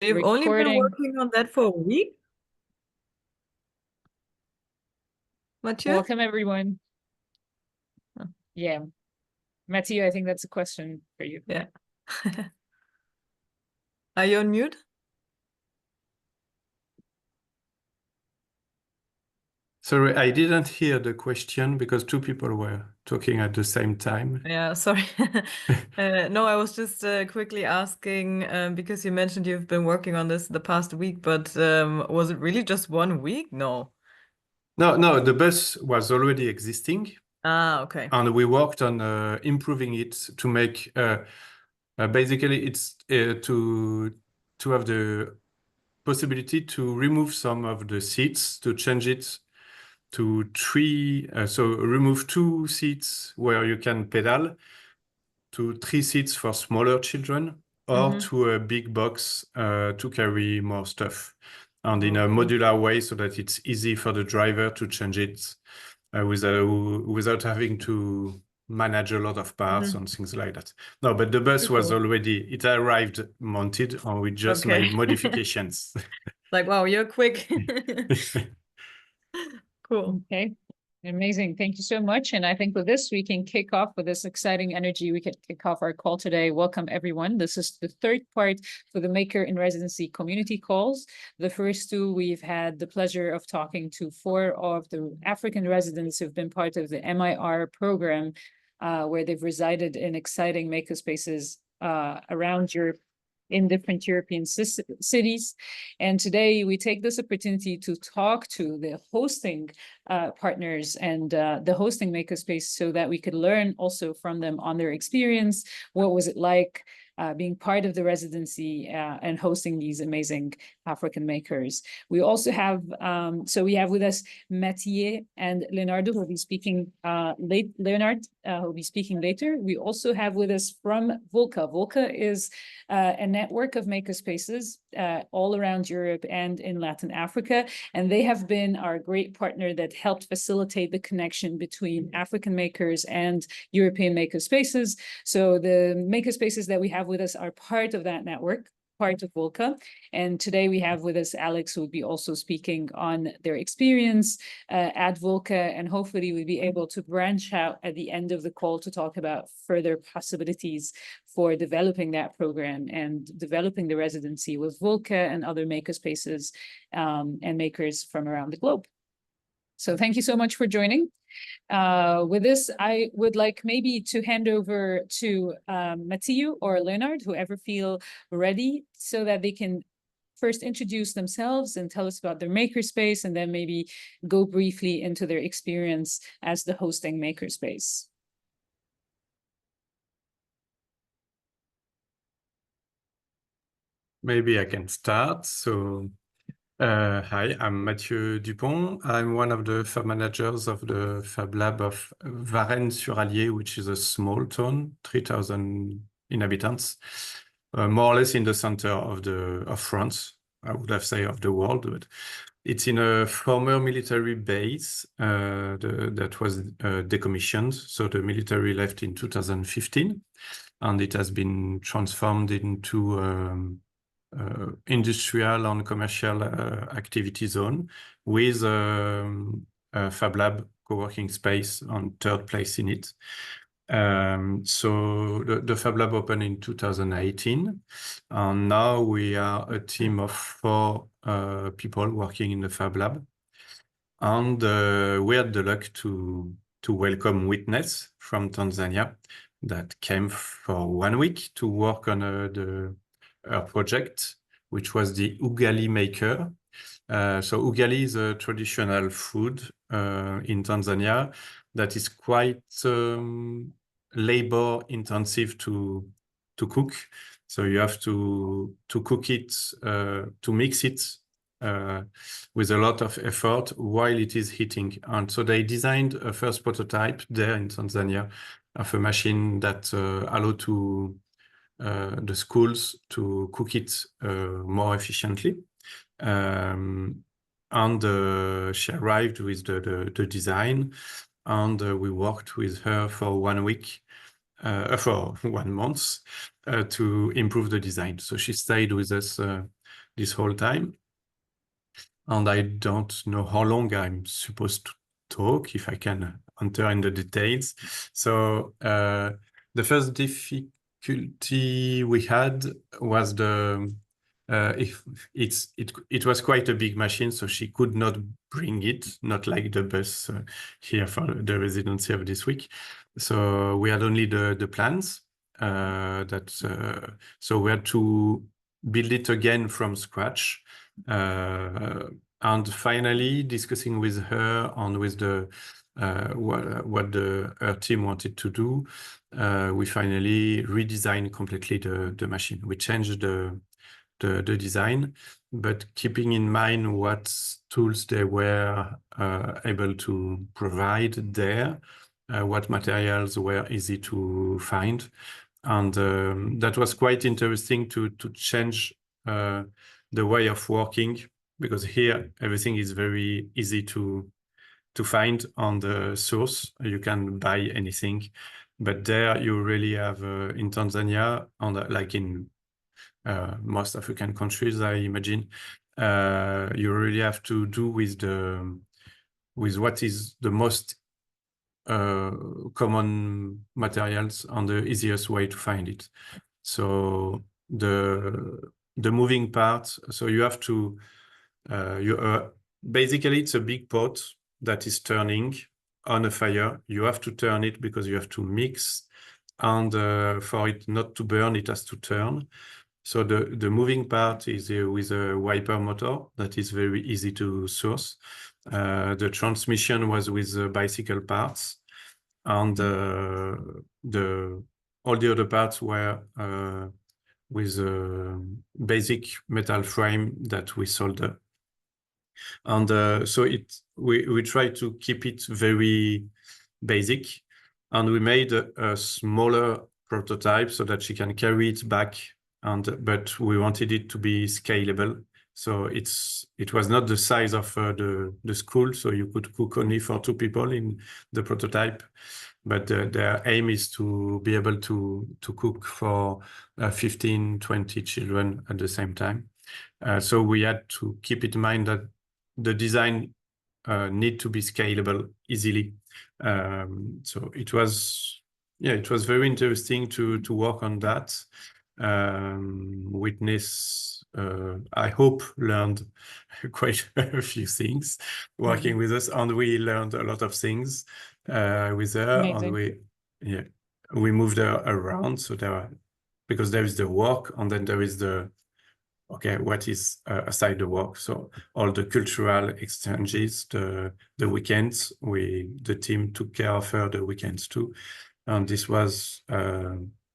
You've only been working on that for a week? Mathieu? Welcome, everyone. Oh. Yeah. Mathieu, I think that's a question for you. Yeah. Are you on mute? Sorry, I didn't hear the question because two people were talking at the same time. Yeah, sorry. No, I was just quickly asking because you mentioned you've been working on this the past week, but was it really just 1 week? No. No, the bus was already existing. Ah, okay. And we worked on improving it to make basically it's to have the possibility to remove some of the seats, to change it to three, so remove 2 seats where you can pedal, to 3 seats for smaller children, or to a big box to carry more stuff, and in a modular way so that it's easy for the driver to change it without having to manage a lot of parts and things like that. No, but the bus was already, it arrived mounted, and we just made modifications. Like, wow, you're quick. Cool. Okay. Amazing. Thank you so much. And I think with this, we can kick off with this exciting energy. We can kick off our call today. Welcome, everyone. This is the third part for the Maker in Residency community calls. The first 2, we've had the pleasure of talking to 4 of the African residents who've been part of the MiR program, where they've resided in exciting makerspaces around Europe, in different European cities. And today we take this opportunity to talk to the hosting partners and the hosting makerspace so that we could learn also from them on their experience. What was it like being part of the residency and hosting these amazing African makers? We also have, so we have with us Mathieu and Leonardo, who will be speaking Leonard will be speaking later. We also have with us from Vulca. Vulca is a network of makerspaces all around Europe and in Latin Africa. And they have been our great partner that helped facilitate the connection between African makers and European makerspaces. So the makerspaces that we have with us are part of that network, part of Vulca. And today we have with us Alex, who will be also speaking on their experience at Vulca, and hopefully we'll be able to branch out at the end of the call to talk about further possibilities for developing that program and developing the residency with Vulca and other makerspaces and makers from around the globe. So thank you so much for joining. With this, I would like maybe to hand over to Mathieu or Leonard, whoever feel ready, so that they can first introduce themselves and tell us about their makerspace, and then maybe go briefly into their experience as the hosting makerspace. Maybe I can start. So hi, I'm Mathieu Dupont. I'm one of the fab managers of the Fab Lab of Varennes-sur-Allier, which is a small town, 3,000 inhabitants, more or less in the center of France, I would have said of the world. But it's in a former military base that was decommissioned. So the military left in 2015, and it has been transformed into industrial and commercial activity zone with a Fab Lab co-working space on 3rd place in it. So the Fab Lab opened in 2018, and now we are a team of 4 people working in the Fab Lab. And we had the luck to welcome Witness from Tanzania that came for 1 week to work on her project, which was the ugali maker. So ugali is a traditional food in Tanzania that is quite labor intensive to cook. So you have to cook it, to mix it with a lot of effort while it is heating. And so they designed a first prototype there in Tanzania of a machine that allowed to the schools to cook it more efficiently. And she arrived with the design, and we worked with her for 1 week, for 1 month, to improve the design. So she stayed with us this whole time. And I don't know how long I'm supposed to talk, if I can enter in the details. So the first difficulty we had was it was quite a big machine, so she could not bring it, not like the bus here for the residency of this week. So we had only the plans so we had to build it again from scratch. And finally, discussing with her and with the what her team wanted to do, we finally redesigned completely the machine. We changed the design, but keeping in mind what tools they were able to provide there, what materials were easy to find. And that was quite interesting to change the way of working, because here everything is very easy to find on the source. You can buy anything, but there you really have in Tanzania, and like in most African countries, I imagine, you really have to do with what is the most common materials and the easiest way to find it. So the moving part, so you have to basically it's a big pot that is turning on a fire. You have to turn it because you have to mix, and for it not to burn, it has to turn. So the moving part is with a wiper motor that is very easy to source. The transmission was with bicycle parts, and all the other parts were with a basic metal frame that we solder. And so we try to keep it very basic, and we made a smaller prototype so that she can carry it back. But we wanted it to be scalable, so it was not the size of the school, so you could cook only for 2 people in the prototype. But their aim is to be able to cook for 15, 20 children at the same time. So we had to keep in mind that the design need to be scalable easily. So it was very interesting to work on that. Witness, I hope, learned quite a few things working with us, and we learned a lot of things with her. Amazing. And we moved her around, so because there is the work, and then there is what is aside the work. So all the cultural exchanges, the weekends, the team took care of her the weekends too, and this was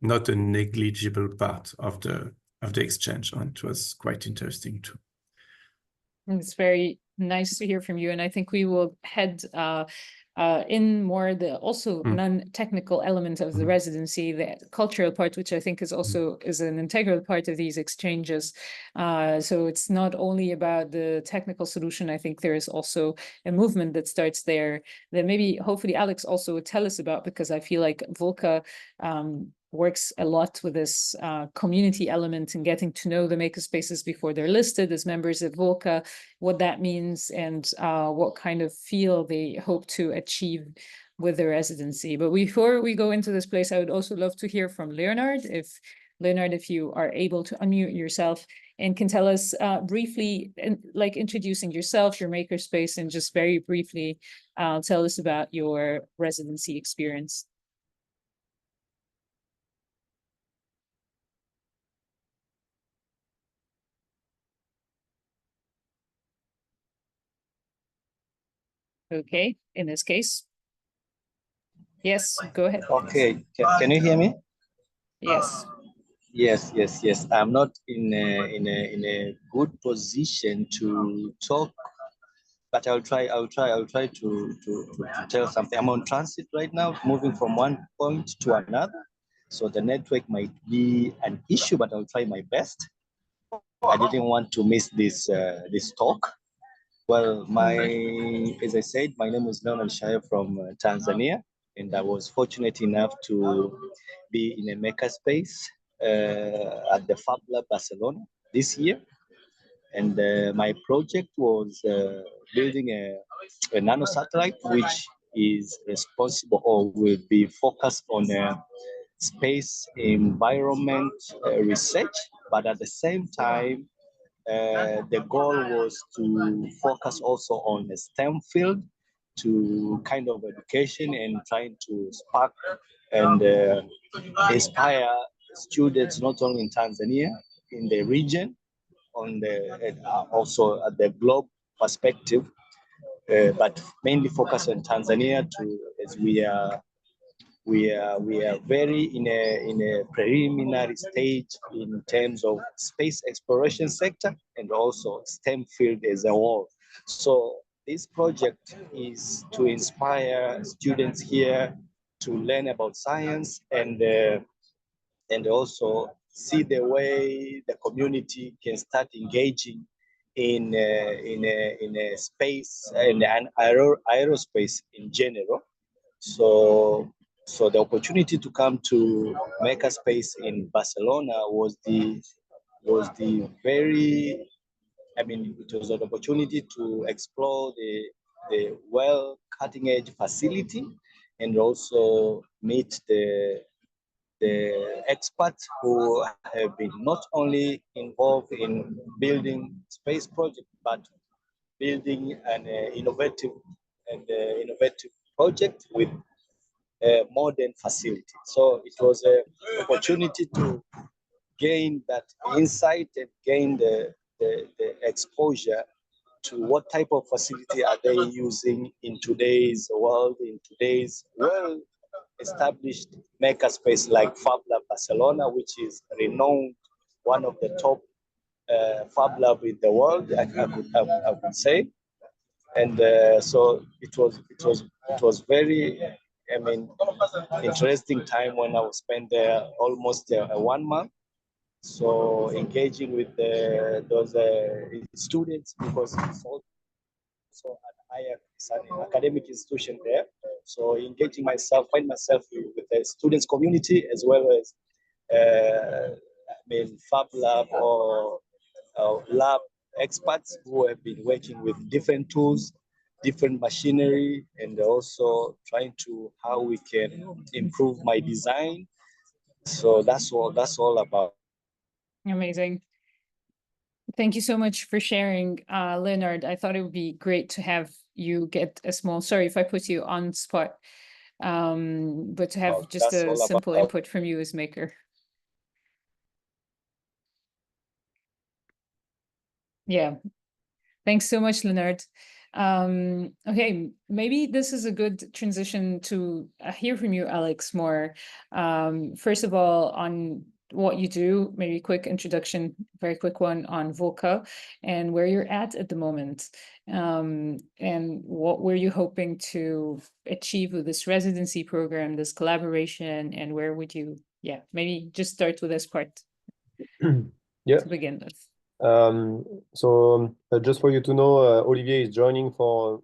not a negligible part of the exchange, and it was quite interesting too. It's very nice to hear from you, and I think we will head in more the also non-technical element of the residency, the cultural part, which I think is also is an integral part of these exchanges. So it's not only about the technical solution. I think there is also a movement that starts there that maybe hopefully Alex also would tell us about, because I feel like Vulca works a lot with this community element and getting to know the makerspaces before they're listed as members of Vulca, what that means, and what kind of feel they hope to achieve with the residency. But before we go into this place, I would also love to hear from Leonard. If you are able to unmute yourself and can tell us briefly, like introducing yourself, your makerspace, and just very briefly tell us about your residency experience. Okay, in this case. Yes, go ahead. Okay, can you hear me? Yes. Yes. I'm not in a good position to talk, but I'll try to tell something. I'm on transit right now, moving from one point to another. So the network might be an issue, but I'll try my best. I didn't want to miss this talk. Well, as I said, my name is Leonard Shaya from Tanzania, and I was fortunate enough to be in a makerspace at the Fab Lab Barcelona this year. And my project was building a nano satellite, which is responsible or will be focused on space environment research, but at the same time, the goal was to focus also on the STEM field, to kind of education and trying to spark and inspire students not only in Tanzania, in the region, on the also at the globe perspective, but mainly focus on Tanzania to as we are very in a preliminary stage in terms of space exploration sector and also STEM field as a whole. So this project is to inspire students here to learn about science and also see the way the community can start engaging in a space and an aerospace in general. So the opportunity to come to Makerspace in Barcelona was the very, I mean, it was an opportunity to explore the well cutting edge facility and also meet the experts who have been not only involved in building space project, but building an innovative project with a modern facility. So it was an opportunity to gain that insight and gain the exposure to what type of facility are they using in today's world, in today's well-established makerspace like Fab Lab Barcelona, which is renowned, one of the top Fab Lab in the world, I could say. And so it was very, I mean, interesting time when I was spent there almost 1 month. So engaging with those students, because it's also it's an academic institution there. So engaging myself, find myself with the students community as well as Fab Lab or lab experts who have been working with different tools, different machinery, and also trying to how we can improve my design. So that's all about. Amazing. Thank you so much for sharing, Leonard. I thought it would be great to have you get a small, sorry if I put you on spot, but to have just a simple input from you as maker. Yeah, thanks so much, Leonard. Okay, maybe this is a good transition to hear from you, Alex, more. First of all, on what you do, maybe a quick introduction, very quick one on Vulca and where you're at the moment. And what were you hoping to achieve with this residency program, this collaboration, and where would you, maybe just start with this part Yeah. to begin with. So just for you to know, Olivier is joining from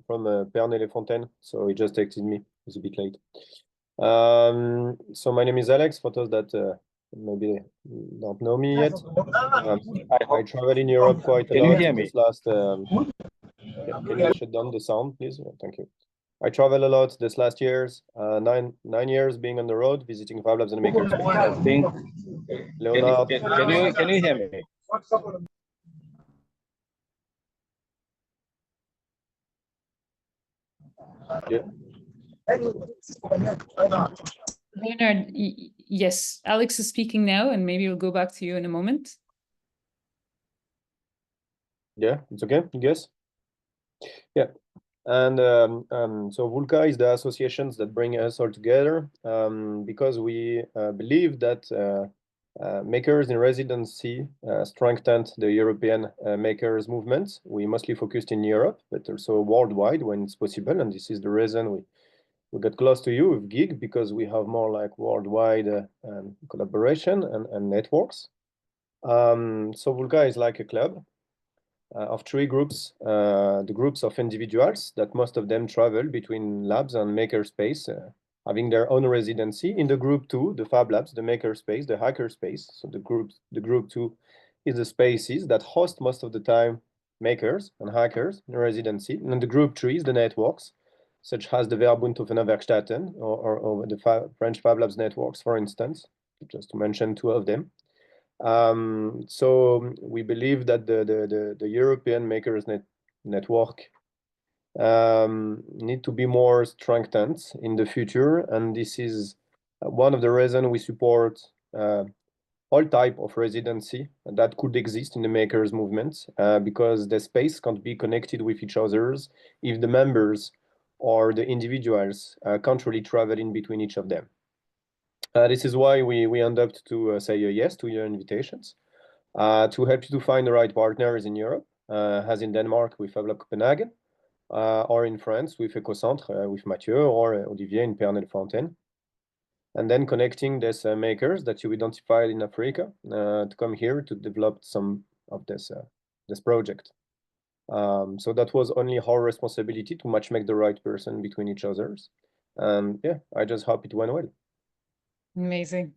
Pernay-les-Fontaines, so he just texted me. It's a bit late. So my name is Alex, for those that maybe don't know me yet. I travel in Europe quite a lot. Can you hear me? This last, can you shut down the sound, please? Thank you. I travel a lot this last years, 9 years being on the road, visiting Fab Labs and Makerspaces. I think. Leonard, Can you hear me? Yeah. Leonard, yes, Alex is speaking now, and maybe we'll go back to you in a moment. Yeah, it's okay, I guess. Yeah. And so Vulca is the associations that bring us all together because we believe that makers in residency strengthened the European makers movement. We mostly focused in Europe, but also worldwide when it's possible. And this is the reason we got close to you with GIG, because we have more like worldwide collaboration and networks. So Vulca is like a club of 3 groups, the groups of individuals that most of them travel between labs and makerspace, having their own residency. In the group 2, the Fab Labs, the makerspace, the hackerspace. So the group 2 is the spaces that host most of the time makers and hackers in Residency, and the group trees, the networks, such as the Verbund Werkstätten or the French Fab Labs networks, for instance, just to mention two of them. So we believe that the European Makers Network need to be more strengthened in the future, and this is one of the reasons we support all type of residency that could exist in the makers movement, because the space can't be connected with each others if the members or the individuals can't really travel in between each of them. This is why we end up to say yes to your invitations, to help you to find the right partners in Europe, as in Denmark with FabLab Copenhagen, or in France with EcoCentre with Mathieu or Olivier in Pernelle-Fontaine. And then connecting these makers that you identified in Africa to come here to develop some of this project. So that was only our responsibility to match make the right person between each others. And yeah, I just hope it went well. Amazing.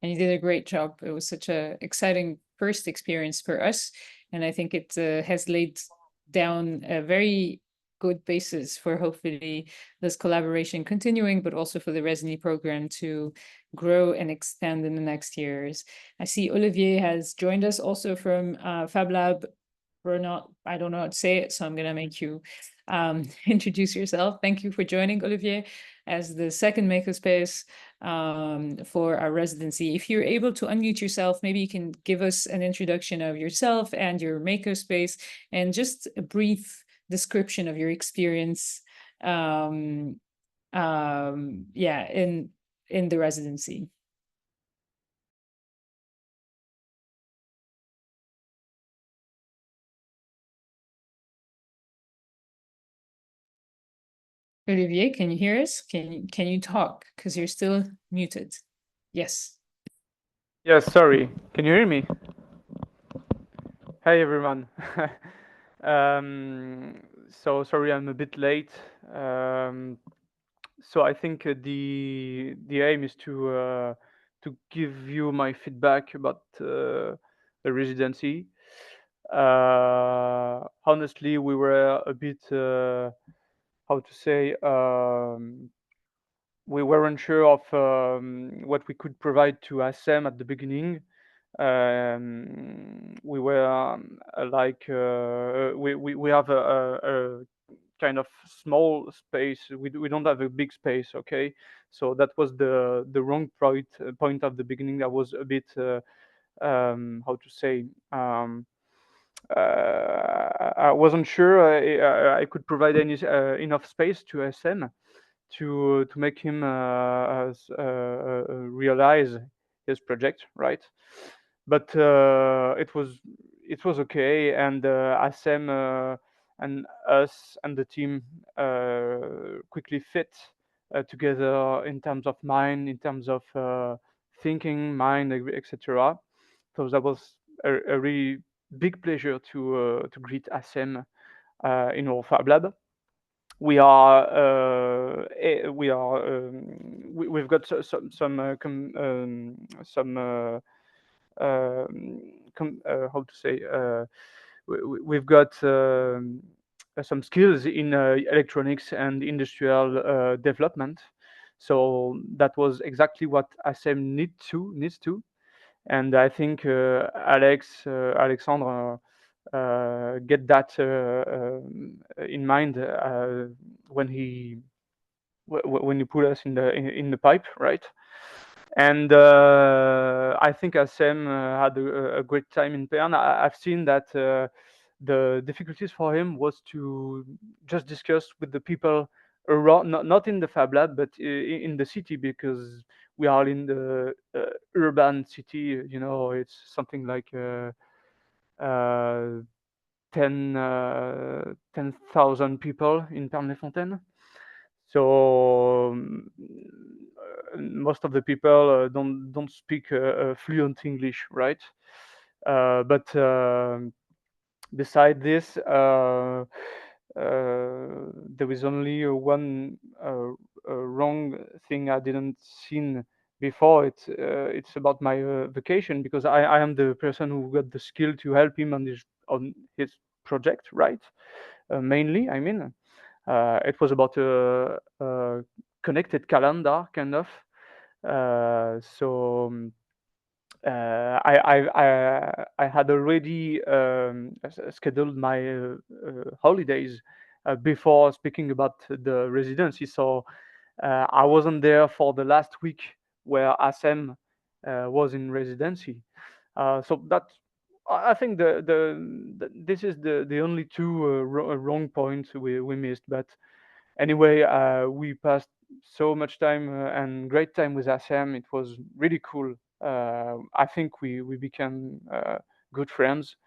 And you did a great job. It was such a exciting first experience for us. And I think it has laid down a very good basis for hopefully this collaboration continuing, but also for the Residency program to grow and expand in the next years. I see Olivier has joined us also from Fab Lab. I don't know how to say it, so I'm going to make you introduce yourself. Thank you for joining, Olivier, as the second Makerspace for our residency. If you're able to unmute yourself, maybe you can give us an introduction of yourself and your Makerspace, and just a brief description of your experience, yeah, in the residency. Olivier, can you hear us? Can you talk? Because you're still muted. Yes. Yes, sorry. Can you hear me? Hey everyone. So sorry I'm a bit late. So I think the aim is to give you my feedback about the residency. Honestly, we were a bit how to say, we weren't sure of what we could provide to ASEM at the beginning. We were like we have a kind of small space. We don't have a big space, okay? So that was the wrong point at the beginning. I was a bit how to say, I wasn't sure I could provide any enough space to SM to make him realize his project, right? But it was okay, and SM and us and the team quickly fit together in terms of mind, in terms of thinking, mind, etc. So that was a really big pleasure to greet SM in our Fab Lab. We've got some how to say, we've got some skills in electronics and industrial development. So that was exactly what ASM needs to. And I think Alexandre get that in mind when he put us in the pipe, right? And I think ASM had a great time in Pern. I've seen that the difficulties for him was to just discuss with the people around, not in the Fab Lab, but in the city, because we are in the urban city. You know, it's something like 10,000 people in Pernelle-Fontaine. So most of the people don't speak fluent English, right? But beside this, there is only one wrong thing I didn't see before, it's about my vacation, because I am the person who got the skill to help him on his project, right? Mainly, I mean, it was about a connected calendar, kind of. So I had already scheduled my holidays before speaking about the residency. So I wasn't there for the last week where ASM was in residency. So that, I think this is the only two wrong points we missed. But anyway, we passed so much time and great time with ASM. It was really cool. I think we became good friends.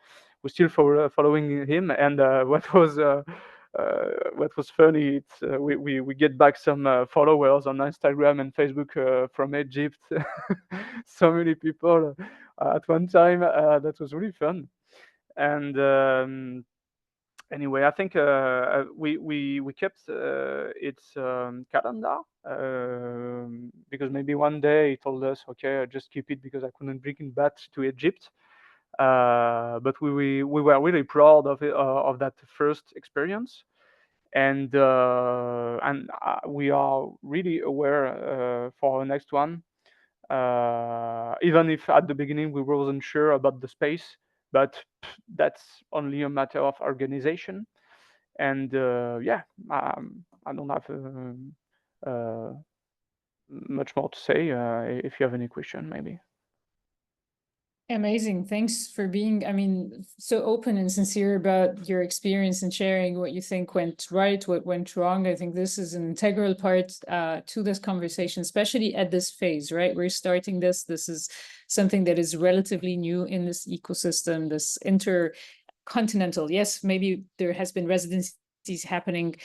We're still following him, and what was funny, it's we get back some followers on Instagram and Facebook from Egypt. So many people at one time. That was really fun. And anyway, I think we kept its calendar, because maybe one day he told us, okay, I just keep it because I couldn't bring it back to Egypt. But we were really proud of that first experience, and we are really aware for our next one. Even if at the beginning we wasn't sure about the space, but that's only a matter of organization. And yeah, I don't have much more to say. If you have any question, maybe. Amazing. Thanks for being, I mean, so open and sincere about your experience and sharing what you think went right, what went wrong. I think this is an integral part to this conversation, especially at this phase, right? We're starting this. This is something that is relatively new in this ecosystem, this intercontinental. Yes, maybe there has been residencies happening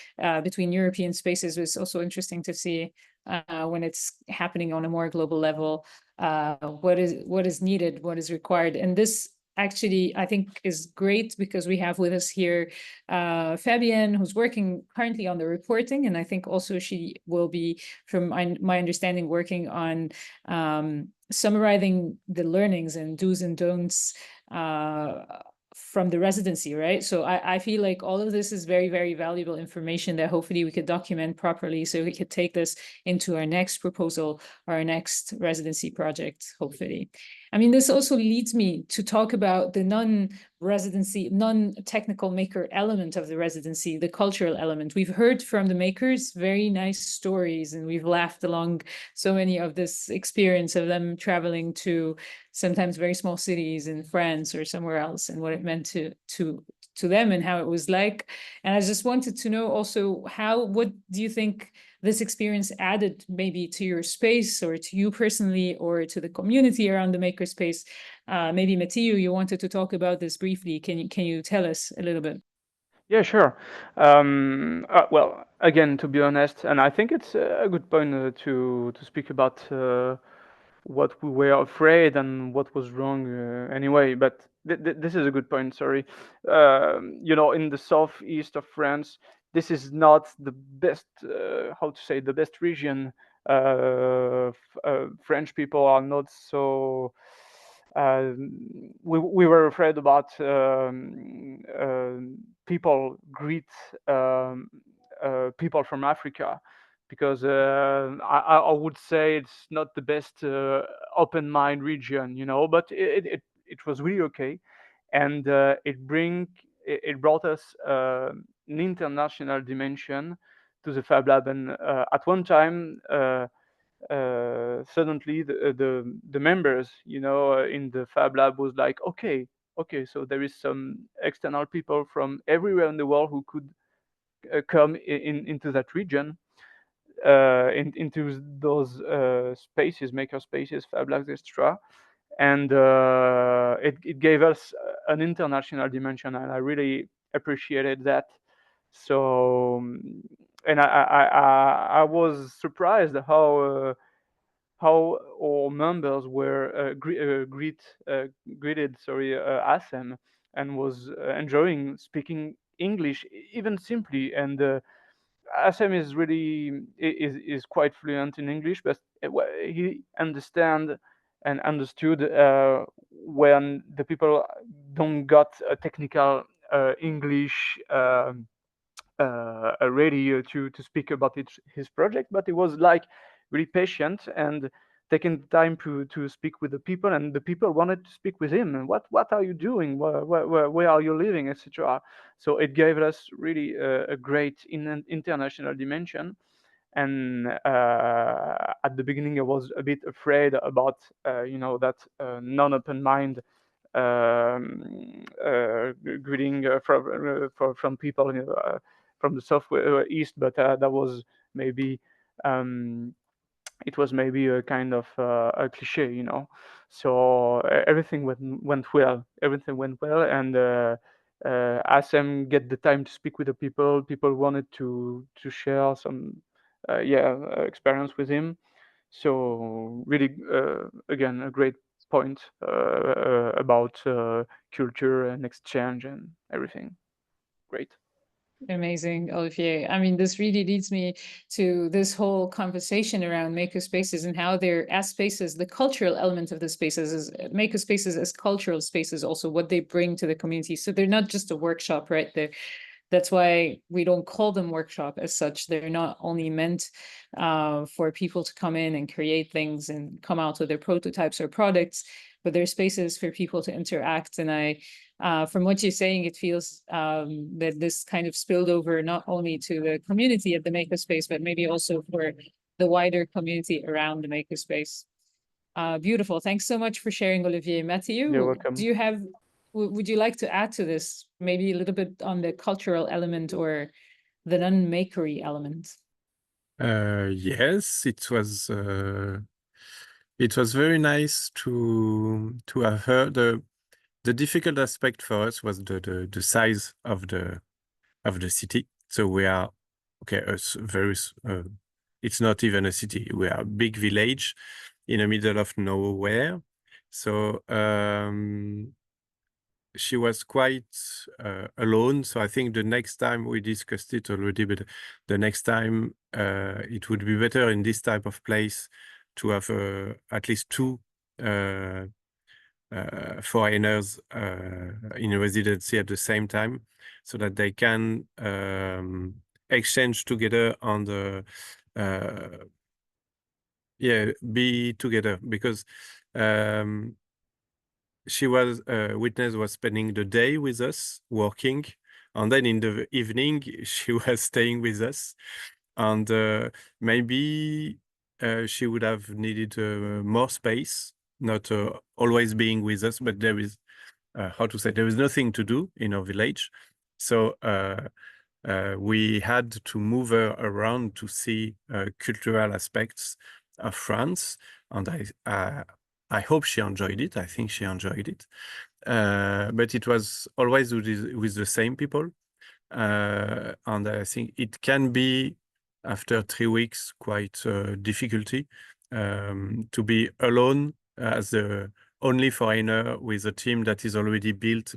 between European spaces. It's also interesting to see when it's happening on a more global level. What is needed, what is required. And this actually, I think, is great because we have with us here Fabienne, who's working currently on the reporting. And I think also she will be, from my understanding, working on summarizing the learnings and do's and don'ts from the residency, right? So I feel like all of this is very, very valuable information that hopefully we could document properly so we could take this into our next proposal or our next residency project, hopefully. I mean, this also leads me to talk about the non-residency, non-technical maker element of the residency, the cultural element. We've heard from the makers very nice stories, and we've laughed along so many of this experience of them traveling to sometimes very small cities in France or somewhere else, and what it meant to them and how it was like. And I just wanted to know also what do you think this experience added maybe to your space or to you personally or to the community around the makerspace? Maybe Mathieu, you wanted to talk about this briefly. Can you tell us a little bit? Yeah, sure. Well, again, to be honest, and I think it's a good point to speak about what we were afraid and what was wrong anyway. But this is a good point. Sorry, in the southeast of France, this is not the best. How to say, the best region. French people are not so. We were afraid about people greet people from Africa, because I would say it's not the best open mind region, but it was really okay, and it brought us an international dimension to the Fab Lab, and at one time. Suddenly the members in the Fab Lab was like, okay, so there is some external people from everywhere in the world who could come into that region, into those spaces, maker spaces, Fab Labs, etc. And it gave us an international dimension, and I really appreciated that. So, and I was surprised how our members were greeted, ASM, and was enjoying speaking English, even simply. And Assem is really is quite fluent in English, but he understand and understood when the people don't got a technical English ready to speak about his project, but he was like really patient and taking time to speak with the people, and the people wanted to speak with him. And what are you doing? Where are you living, etc. So it gave us really a great international dimension. And at the beginning, I was a bit afraid about that non-open mind greeting from people from the software east, but that was maybe it was maybe a kind of a cliche, So everything went well. Everything went well, and Assem get the time to speak with the people. People wanted to share some experience with him. So really, again, a great point about culture and exchange and everything. Great. Amazing, Olivier. I mean, this really leads me to this whole conversation around makerspaces and how they're as spaces, the cultural element of the spaces is makerspaces as cultural spaces, also what they bring to the community. So they're not just a workshop, right? That's why we don't call them workshop as such. They're not only meant for people to come in and create things and come out with their prototypes or products, but they're spaces for people to interact. And from what you're saying, it feels that this kind of spilled over not only to the community at the makerspace, but maybe also for the wider community around the makerspace. Beautiful. Thanks so much for sharing, Olivier. Matthew, You're welcome. would you like to add to this, maybe a little bit on the cultural element or the non-makery element? Yes, it was very nice to have heard. The difficult aspect for us was the size of the city. So we are it's not even a city. We are a big village in the middle of nowhere. So she was quite alone. So I think the next time we discussed it already, but the next time it would be better in this type of place to have at least two foreigners in residency at the same time, so that they can exchange together on the be together, because witness was spending the day with us working, and then in the evening she was staying with us, and maybe she would have needed more space, not always being with us, but there is there is nothing to do in our village, so we had to move her around to see cultural aspects of France, and I hope she enjoyed it. I think she enjoyed it. But it was always with the same people. And I think it can be, after 3 weeks, quite difficulty to be alone as the only foreigner with a team that is already built.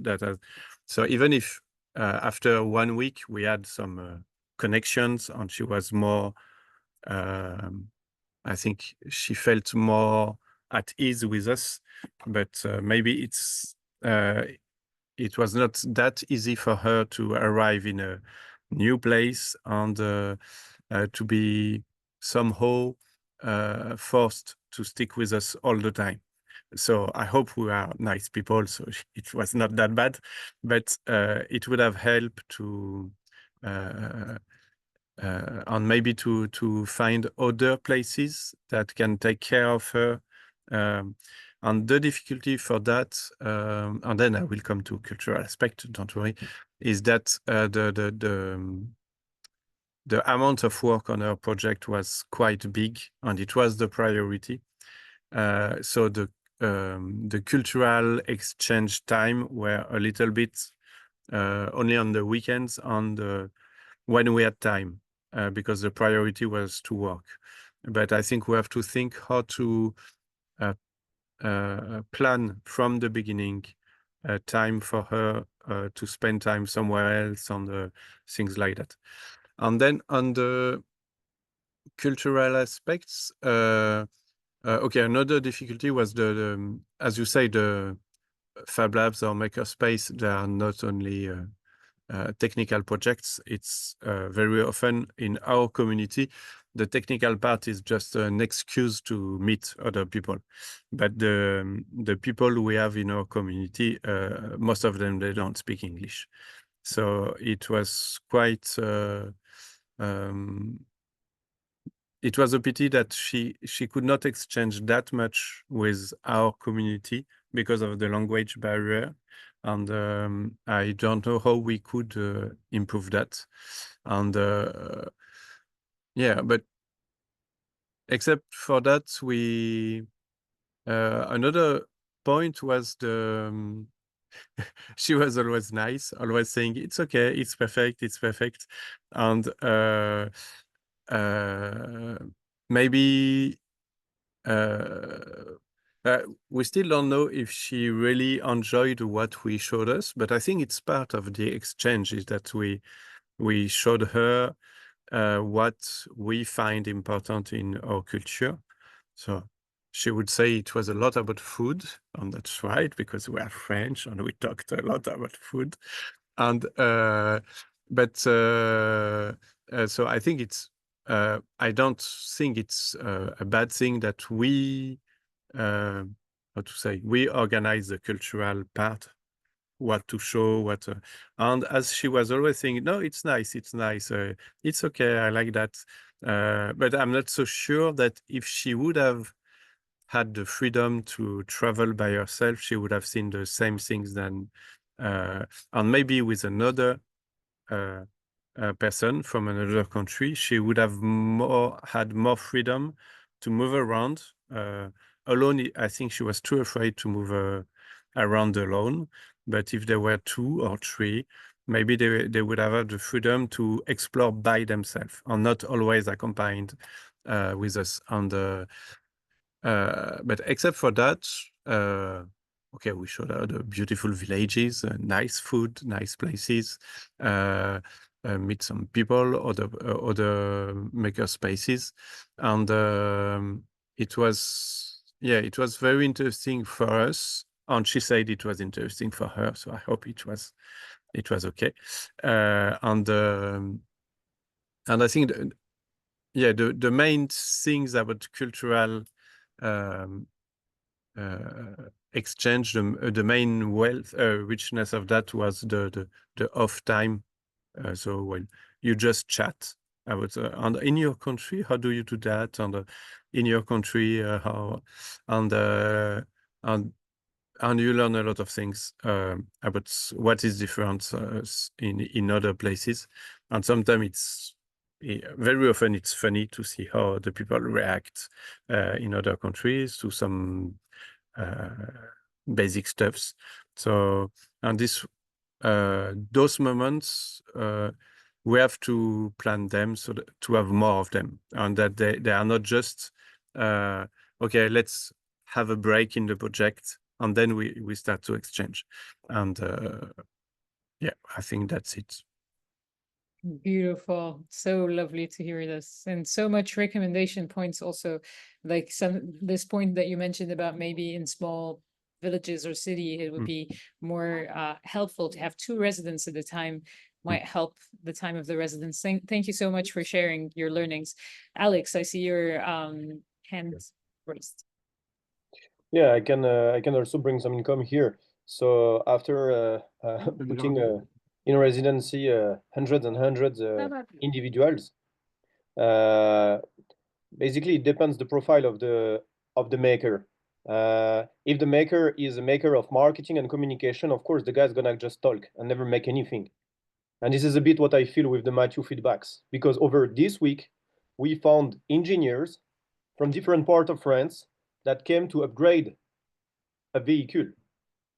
So even if after 1 week we had some connections and she was more, I think she felt more at ease with us, but maybe it was not that easy for her to arrive in a new place and to be somehow forced to stick with us all the time. So I hope we are nice people, so it was not that bad, but it would have helped to and maybe to find other places that can take care of her. And the difficulty for that, and then I will come to cultural aspect, don't worry, is that the amount of work on her project was quite big, and it was the priority. So the cultural exchange time were a little bit only on the weekends and when we had time, because the priority was to work. But I think we have to think how to plan from the beginning time for her to spend time somewhere else on the things like that. And then on the cultural aspects, okay, another difficulty was the as you say, the Fab Labs or Makerspace, they are not only technical projects. It's very often in our community, the technical part is just an excuse to meet other people. But the people we have in our community, most of them, they don't speak English. So it was quite, it was a pity that she could not exchange that much with our community because of the language barrier. And I don't know how we could improve that. And yeah, but except for that, we another point was the she was always nice, always saying it's okay, it's perfect, it's perfect. And maybe we still don't know if she really enjoyed what we showed us, but I think it's part of the exchange is that we showed her what we find important in our culture. So she would say it was a lot about food, and that's right, because we are French and we talked a lot about food. And so I think it's I don't think it's a bad thing that we how to say, we organize the cultural part, what to show, what and as she was always saying, no, it's nice, it's okay, I like that. But I'm not so sure that if she would have had the freedom to travel by herself, she would have seen the same things than and maybe with another person from another country, she would have had more freedom to move around. Alone, I think she was too afraid to move around alone. But if there were 2 or 3, maybe they would have had the freedom to explore by themselves and not always accompanied with us. And but except for that, okay, we showed her the beautiful villages, nice food, nice places, meet some people, other maker spaces, and it was very interesting for us. And she said it was interesting for her, so I hope it was okay. And I think the main things about cultural exchange, the main wealth richness of that was the off time. So when you just chat about and in your country, how do you do that? And in your country, how and you learn a lot of things about what is different in other places. And sometimes it's very often it's funny to see how the people react in other countries to some basic stuffs. So, and those moments, we have to plan them so that, to have more of them, and that they are not just okay, let's have a break in the project and then we start to exchange. And yeah, I think that's it. Beautiful. So lovely to hear this. And so much recommendation points also, like this point that you mentioned about maybe in small villages or city, it would be more helpful to have 2 residents at a time, might help the time of the residents. Thank you so much for sharing your learnings. Alex, I see your hand raised. Yeah, I can also bring some income here. So after putting in residency hundreds and hundreds individuals, basically it depends the profile of the maker. If the maker is a maker of marketing and communication, of course the guy's gonna just talk and never make anything. And this is a bit what I feel with the Matthew feedbacks, because over this week we found engineers from different parts of France that came to upgrade a vehicle,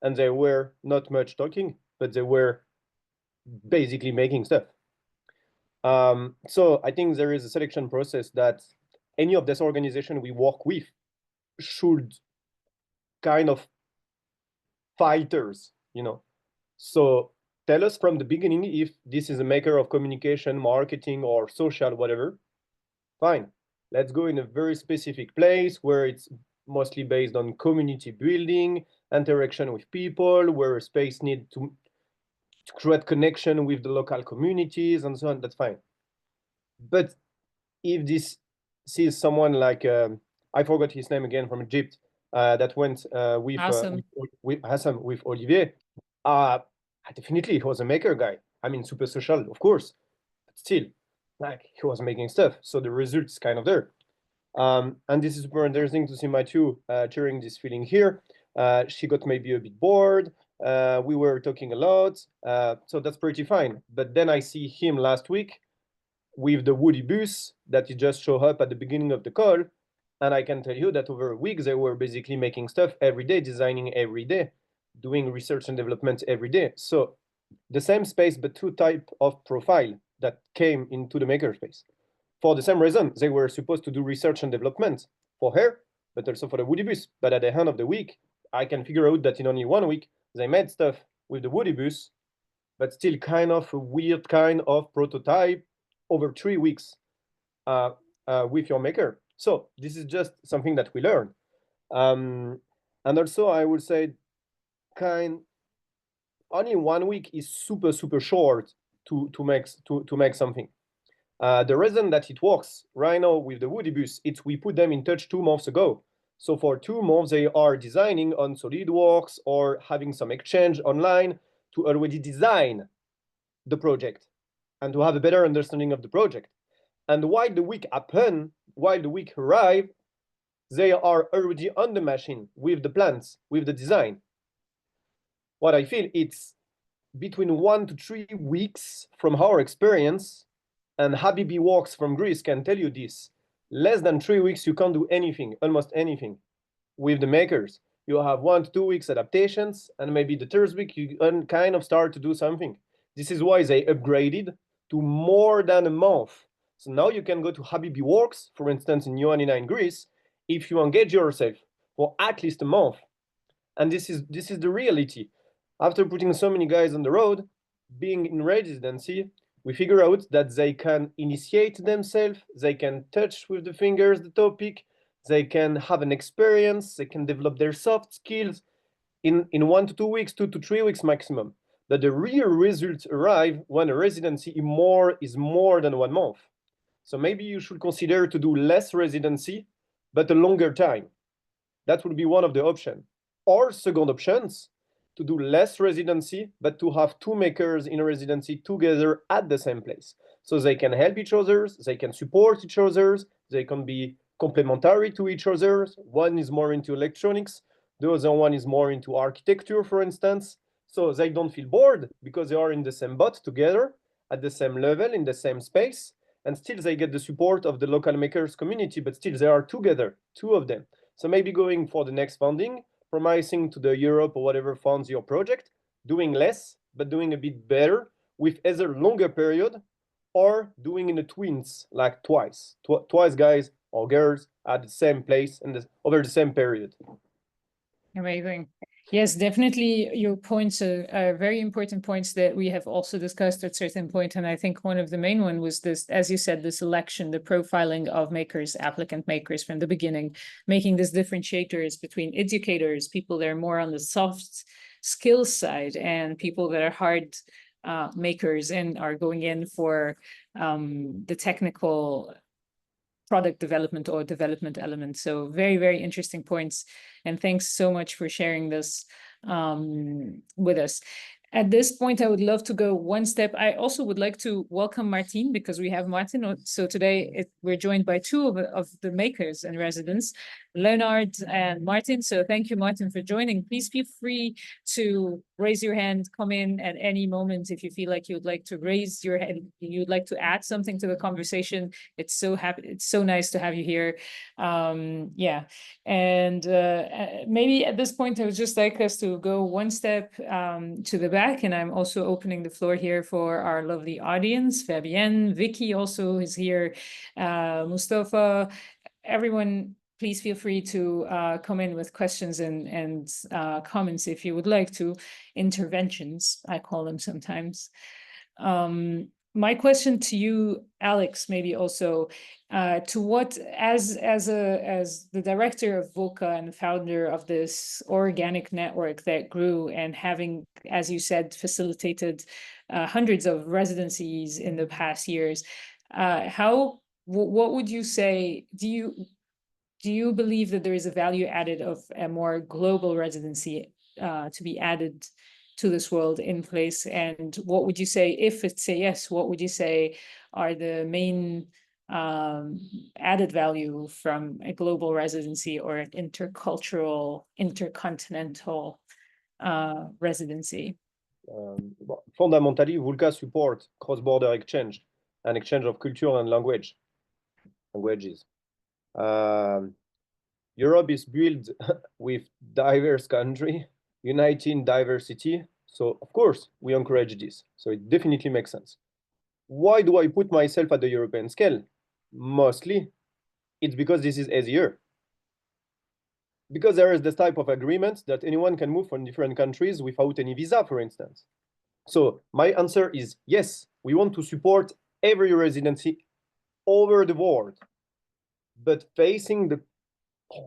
and they were not much talking, but they were basically making stuff. So I think there is a selection process that any of this organization we work with should kind of filters, you know. So tell us from the beginning if this is a maker of communication, marketing, or social, whatever. Fine. Let's go in a very specific place where it's mostly based on community building, interaction with people, where space need to create connection with the local communities and so on. That's fine. But if this sees someone like I forgot his name again, from Egypt, that went with Hassan, with Olivier, definitely he was a maker guy. I mean, super social, of course, but still, like, he was making stuff. So the results kind of there. And this is super interesting to see Mathieu sharing this feeling here. She got maybe a bit bored. We were talking a lot, so that's pretty fine. But then I see him last week with the Woody bus that he just showed up at the beginning of the call. And I can tell you that over a week, they were basically making stuff every day, designing every day, doing research and development every day. So the same space, but two type of profile that came into the makerspace. For the same reason, they were supposed to do research and development for her, but also for the Woody bus. But at the end of the week, I can figure out that in only 1 week, they made stuff with the Woody bus, but still kind of a weird kind of prototype over 3 weeks with your maker. So this is just something that we learn. And also I would say only 1 week is super, super short to make something. The reason that it works right now with the Woody bus, it's we put them in touch 2 months ago. So for 2 months, they are designing on SolidWorks or having some exchange online to already design the project and to have a better understanding of the project. And while the week happened, while the week arrived, they are already on the machine with the plans, with the design. What I feel, it's between 1 to 3 weeks from our experience, and Habibi Works from Greece can tell you this. Less than 3 weeks, you can't do anything, almost anything. With the makers, you have 1 to 2 weeks adaptations, and maybe the third week you kind of start to do something. This is why they upgraded to more than a month. So now you can go to Habibi Works, for instance, in Ioannina in Greece, if you engage yourself for at least a month. And this is the reality. After putting so many guys on the road, being in residency, we figure out that they can initiate themselves, they can touch with the fingers the topic, they can have an experience, they can develop their soft skills in 1 to 2 weeks, 2 to 3 weeks maximum. But the real results arrive when a residency is more than 1 month. So maybe you should consider to do less residency, but a longer time. That would be one of the options. Or second options, to do less residency, but to have 2 makers in a residency together at the same place. So they can help each other, they can support each other, they can be complementary to each other. One is more into electronics, the other one is more into architecture, for instance. So they don't feel bored because they are in the same boat together, at the same level, in the same space, and still they get the support of the local makers community, but still they are together, 2 of them. So maybe going for the next funding, promising to the Europe or whatever funds your project, doing less, but doing a bit better with either longer period or doing in the twins, like twice guys or girls at the same place and over the same period. Amazing. Yes, definitely. Your points are very important points that we have also discussed at certain point. And I think one of the main one was this, as you said, the selection, the profiling of makers, applicant makers from the beginning, making this differentiators between educators, people that are more on the soft skills side, and people that are hard makers and are going in for the technical product development or development element. So very, very interesting points. And thanks so much for sharing this with us. At this point, I would love to go one step. I also would like to welcome Martin, because we have Martin. So today we're joined by 2 of the makers and residents, Leonard and Martin. So thank you, Martin, for joining. Please feel free to raise your hand, come in at any moment if you feel like you'd like to raise your hand, you'd like to add something to the conversation. It's so nice to have you here. Yeah, and maybe at this point, I would just like us to go one step to the back, and I'm also opening the floor here for our lovely audience. Fabienne, Vicky also is here, Mustafa, everyone please feel free to come in with questions and comments if you would like to. Interventions, I call them sometimes. My question to you, Alex, maybe also, to what, as the director of Vulca and founder of this organic network that grew and having, as you said, facilitated hundreds of residencies in the past years, what would you say? Do you believe that there is a value added of a more global residency to be added to this world in place? And what would you say, if it's a yes, what would you say are the main added value from a global residency or an intercultural, intercontinental residency? Fundamentally, Vulca supports cross-border exchange and exchange of culture and languages. Europe is built with diverse countries, uniting diversity. So of course, we encourage this. So it definitely makes sense. Why do I put myself at the European scale? Mostly, it's because this is easier. Because there is this type of agreement that anyone can move from different countries without any visa, for instance. So my answer is yes, we want to support every residency over the world. But facing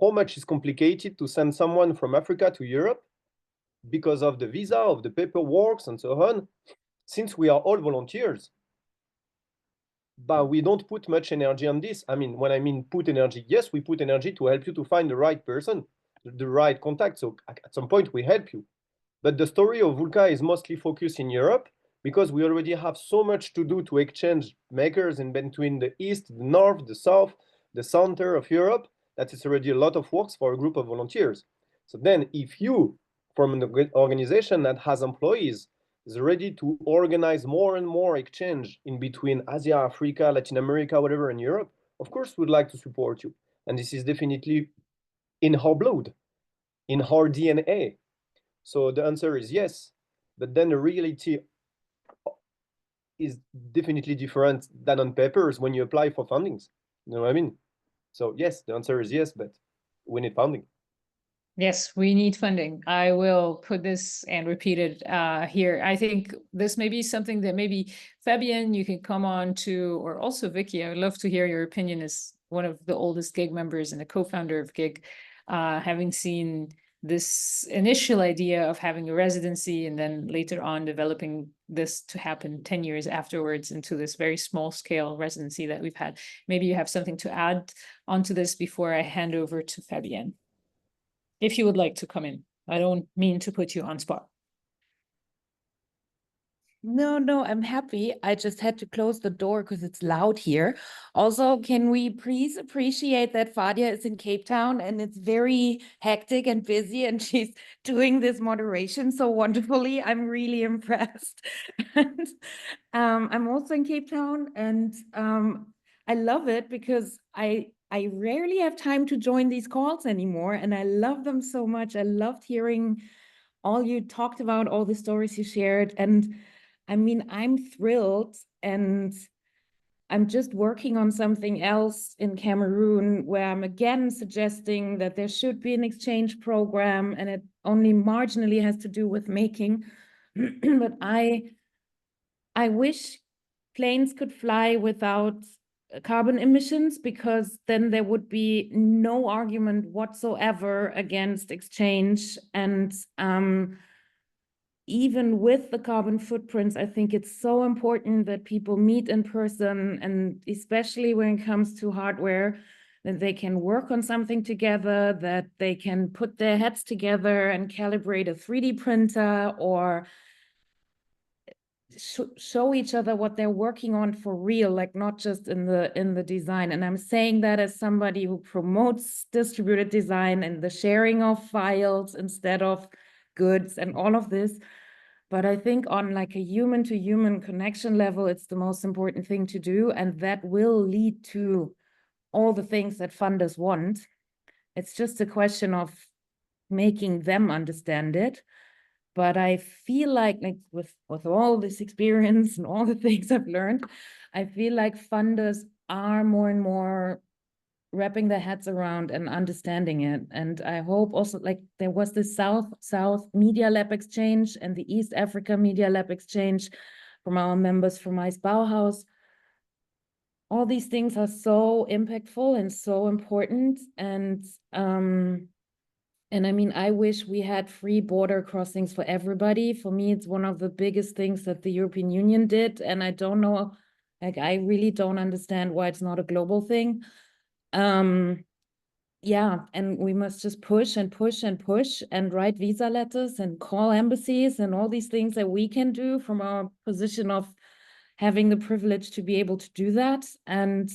how much is complicated to send someone from Africa to Europe because of the visa, of the paperwork, and so on, since we are all volunteers, but we don't put much energy on this. I mean, when I mean put energy, yes, we put energy to help you to find the right person, the right contact. So at some point we help you. But the story of Vulca is mostly focused in Europe because we already have so much to do to exchange makers in between the East, the North, the South, the center of Europe, that is already a lot of work for a group of volunteers. So then if you, from an organization that has employees, is ready to organize more and more exchange in between Asia, Africa, Latin America, whatever in Europe, of course, we'd like to support you. And this is definitely in our blood, in our DNA. So the answer is yes, but then the reality is definitely different than on papers when you apply for fundings. You know what I mean? So yes, the answer is yes, but we need funding. Yes, we need funding. I will put this and repeat it here. I think this may be something that maybe Fabienne, you can come on to, or also Vicky, I would love to hear your opinion as one of the oldest GIG members and the co-founder of GIG, having seen this initial idea of having a residency and then later on developing this to happen 10 years afterwards into this very small scale residency that we've had. Maybe you have something to add onto this before I hand over to Fabienne, if you would like to come in. I don't mean to put you on spot. No, I'm happy. I just had to close the door because it's loud here. Also, can we please appreciate that Fadia is in Cape Town and it's very hectic and busy and she's doing this moderation so wonderfully. I'm really impressed. And I'm also in Cape Town and I love it because I rarely have time to join these calls anymore and I love them so much. I loved hearing all you talked about, all the stories you shared. And I mean, I'm thrilled and I'm just working on something else in Cameroon where I'm again suggesting that there should be an exchange program and it only marginally has to do with making. But I wish planes could fly without carbon emissions because then there would be no argument whatsoever against exchange. And even with the carbon footprints, I think it's so important that people meet in person, and especially when it comes to hardware, that they can work on something together, that they can put their heads together and calibrate a 3D printer or show each other what they're working on for real, like not just in the design. And I'm saying that as somebody who promotes distributed design and the sharing of files instead of goods and all of this. But I think on like a human to human connection level, it's the most important thing to do. And that will lead to all the things that funders want. It's just a question of making them understand it. But I feel like with all this experience and all the things I've learned, I feel like funders are more and more wrapping their heads around and understanding it. And I hope also, like, there was this South Media Lab exchange and the East Africa Media Lab exchange from our members from Ice Bauhaus. All these things are so impactful and so important. And I mean, I wish we had free border crossings for everybody. For me, it's one of the biggest things that the European Union did. And I don't know, like, I really don't understand why it's not a global thing. Yeah, and we must just push and push and push and write visa letters and call embassies and all these things that we can do from our position of having the privilege to be able to do that. And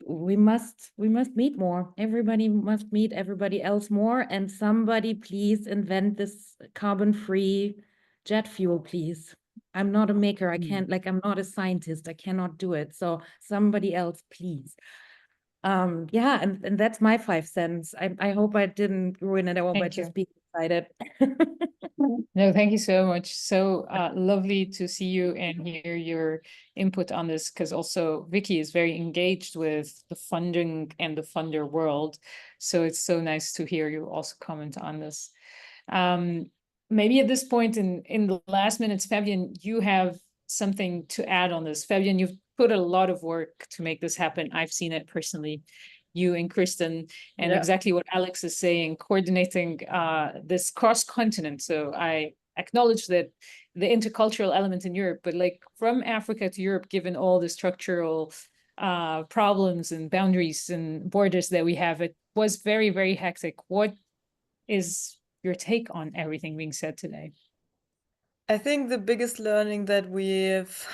we must meet more. Everybody must meet everybody else more. And somebody please invent this carbon-free jet fuel, please. I'm not a maker. I can't, like, I'm not a scientist. I cannot do it. So somebody else, please. Yeah, and that's my 5 cents. I hope I didn't ruin it all by Thank you. just being excited. No, thank you so much. So lovely to see you and hear your input on this, because also Vicky is very engaged with the funding and the funder world. So it's so nice to hear you also comment on this. Maybe at this point in the last minutes, Fabian, you have something to add on this. Fabian, you've put a lot of work to make this happen. I've seen it personally. You and Kristen, and Yeah. exactly what Alex is saying, coordinating this cross-continent. So I acknowledge that the intercultural element in Europe, but like from Africa to Europe, given all the structural problems and boundaries and borders that we have, it was very, very hectic. What is your take on everything being said today? I think the biggest learning that we've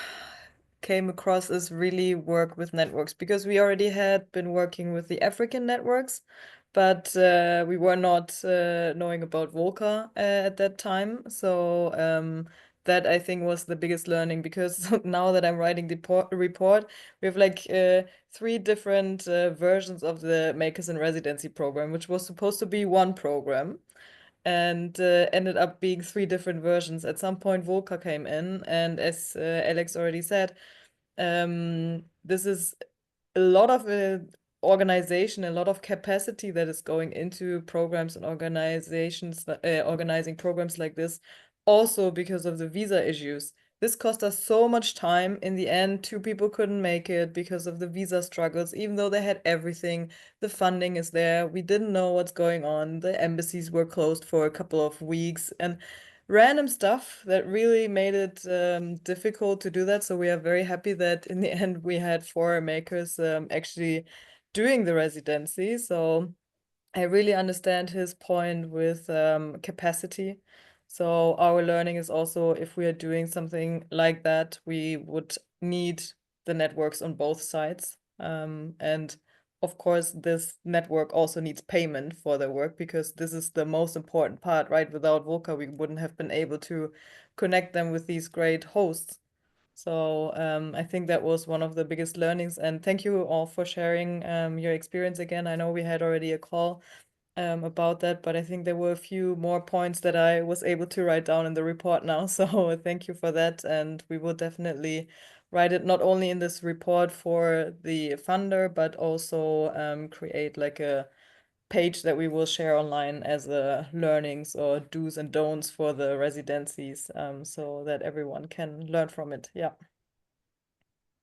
came across is really work with networks, because we already had been working with the African networks, but we were not knowing about Vulca at that time. So that I think was the biggest learning, because now that I'm writing the report, we have like 3 different versions of the Makers in Residency program, which was supposed to be one program, and ended up being 3 different versions. At some point, Vulca came in, and as Alex already said, this is a lot of organization, a lot of capacity that is going into programs and organizations, organizing programs like this, also because of the visa issues. This cost us so much time. In the end, 2 people couldn't make it because of the visa struggles, even though they had everything. The funding is there. We didn't know what's going on. The embassies were closed for a couple of weeks, and random stuff that really made it difficult to do that. So we are very happy that in the end we had 4 makers actually doing the residency. So I really understand his point with capacity. So our learning is also, if we are doing something like that, we would need the networks on both sides. And of course, this network also needs payment for their work, because this is the most important part, right? Without Vulca, we wouldn't have been able to connect them with these great hosts. So I think that was one of the biggest learnings. And thank you all for sharing your experience again. I know we had already a call about that, but I think there were a few more points that I was able to write down in the report now. So thank you for that. And we will definitely write it not only in this report for the funder, but also create like a page that we will share online as a learnings or do's and don'ts for the residencies, so that everyone can learn from it. Yeah.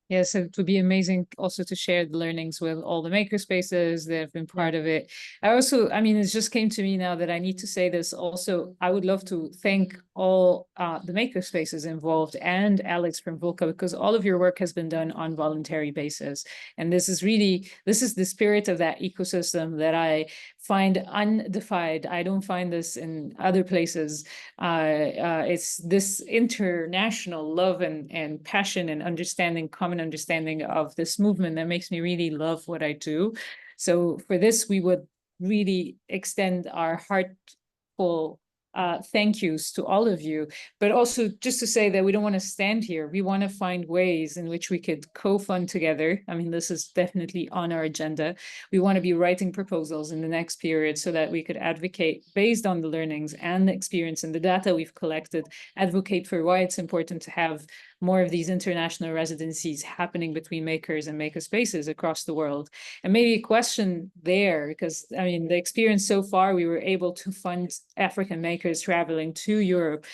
Yes, it would be amazing also to share the learnings with all the makerspaces that have been part of it. I mean, it just came to me now that I need to say this also. I would love to thank all the makerspaces involved and Alex from Vulca, because all of your work has been done on voluntary basis. And this is the spirit of that ecosystem that I find undefined. I don't find this in other places. It's this international love and passion and common understanding of this movement that makes me really love what I do. So for this, we would really extend our heartful thank yous to all of you, but also just to say that we don't want to stand here. We want to find ways in which we could co-fund together. I mean, this is definitely on our agenda. We want to be writing proposals in the next period so that we could advocate based on the learnings and the experience and the data we've collected, advocate for why it's important to have more of these international residencies happening between makers and makerspaces across the world. And maybe a question there, because I mean, the experience so far, we were able to fund African makers traveling to Europe.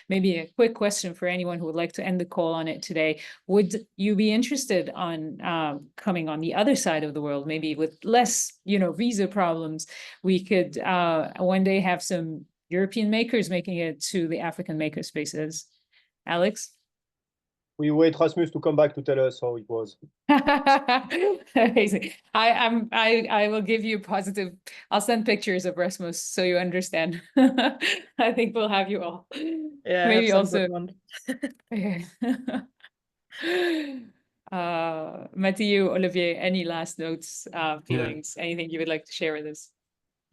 Maybe a quick question for anyone who would like to end the call on it today. Would you be interested on coming on the other side of the world, maybe with less, visa problems? We could one day have some European makers making it to the African makerspaces. Alex? We wait Rasmus to come back to tell us how it was. Amazing. I will give you positive. I'll send pictures of Rasmus so you understand. I think we'll have you all. Yeah, I have Maybe some also. good ones. Okay. Mathieu, Olivier, any last notes, feelings, anything you would like to share with us?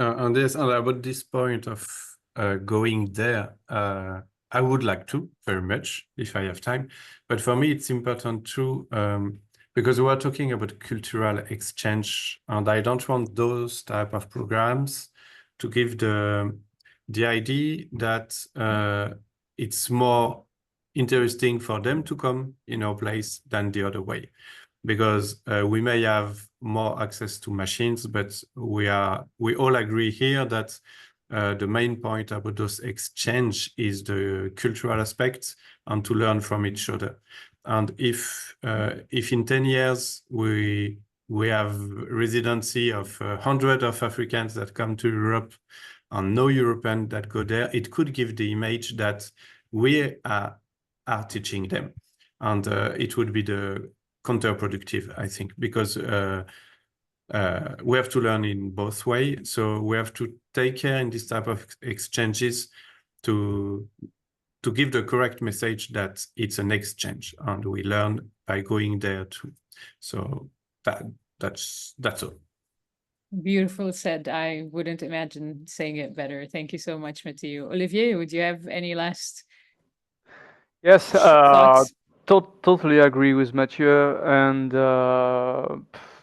On this, and about this point of going there, I would like to very much if I have time. But for me, it's important too, because we are talking about cultural exchange, and I don't want those type of programs to give the idea that it's more interesting for them to come in our place than the other way. Because we may have more access to machines, but we all agree here that the main point about those exchange is the cultural aspect and to learn from each other. And if in 10 years we have residency of 100 of Africans that come to Europe and no European that go there, it could give the image that we are teaching them, and it would be the counterproductive, I think, because we have to learn in both ways. So we have to take care in this type of exchanges to give the correct message that it's an exchange and we learn by going there too. So that's all. Beautiful said. I wouldn't imagine saying it better. Thank you so much, Mathieu. Olivier, would you have any last Yes, thoughts? totally agree with Mathieu, and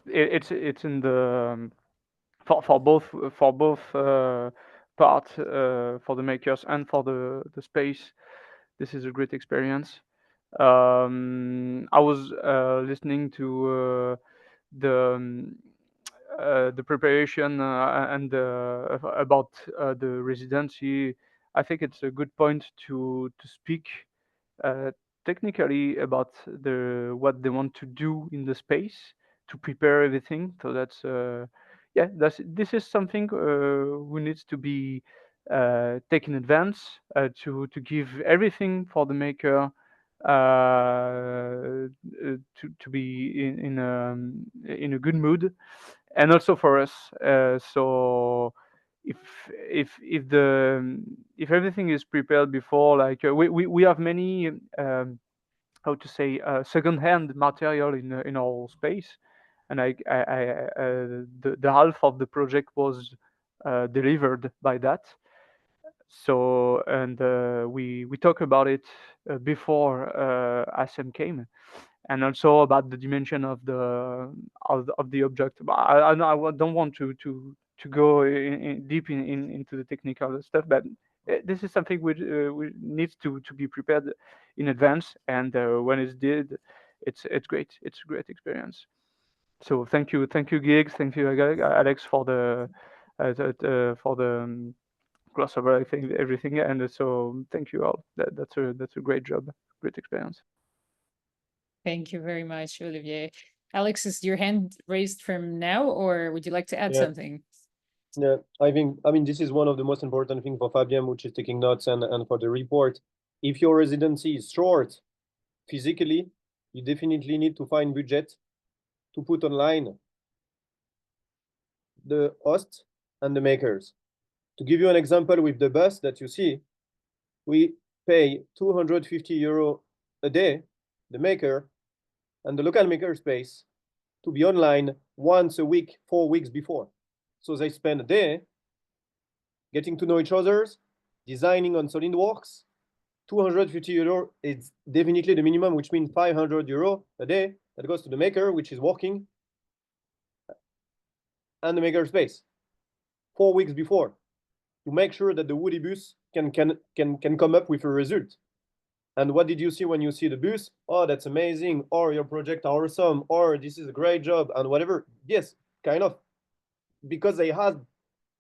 it's in the for both part for the makers and for the space. This is a great experience. I was listening to the preparation and about the residency. I think it's a good point to speak uh, technically about what they want to do in the space to prepare everything. So that's this is something who needs to be taken in advance to give everything for the maker to be in a good mood, and also for us. So if if everything is prepared before, like we have many how to say second-hand material in our space, and the half of the project was delivered by that. So and we talk about it before ASM came, and also about the dimension of the object. But I don't want to go deep into the technical stuff, but this is something which needs to be prepared in advance, and when it's did, it's great. It's a great experience. So thank you, Gigs, thank you, Alex, for the crossover, I think everything, and so thank you all. That's a great job, great experience. Thank you very much, Olivier. Alex, is your hand raised from now, or would you like to add something? Yeah, I mean, this is one of the most important things for Fabien, which is taking notes and for the report. If your residency is short physically, you definitely need to find budget to put online the hosts and the makers. To give you an example with the bus that you see, we pay 250 euro a day, the maker and the local maker space, to be online once a week, 4 weeks before. So they spend a day getting to know each other, designing on SolidWorks, 250 euro is definitely the minimum, which means 500 euro a day that goes to the maker, which is working, and the makerspace 4 weeks before to make sure that the woody bus can come up with a result. And what did you see when you see the bus? Oh, that's amazing, or your project are awesome, or this is a great job, and whatever. Yes, kind of, because they had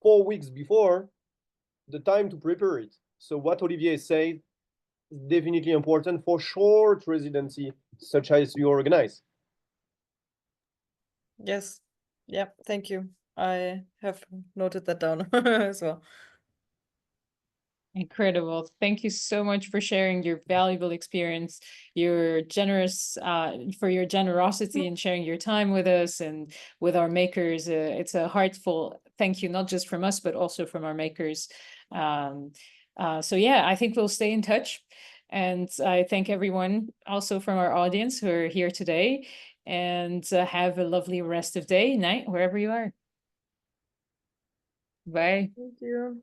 4 weeks before the time to prepare it. So what Olivier said is definitely important for short residency, such as you organize. Yes. Yeah, thank you. I have noted that down as well. Incredible. Thank you so much for sharing your valuable experience, your for your generosity in sharing your time with us and with our makers. It's a heartful thank you, not just from us, but also from our makers. So yeah, I think we'll stay in touch. And I thank everyone also from our audience who are here today, and have a lovely rest of day, night, wherever you are. Bye. Thank you.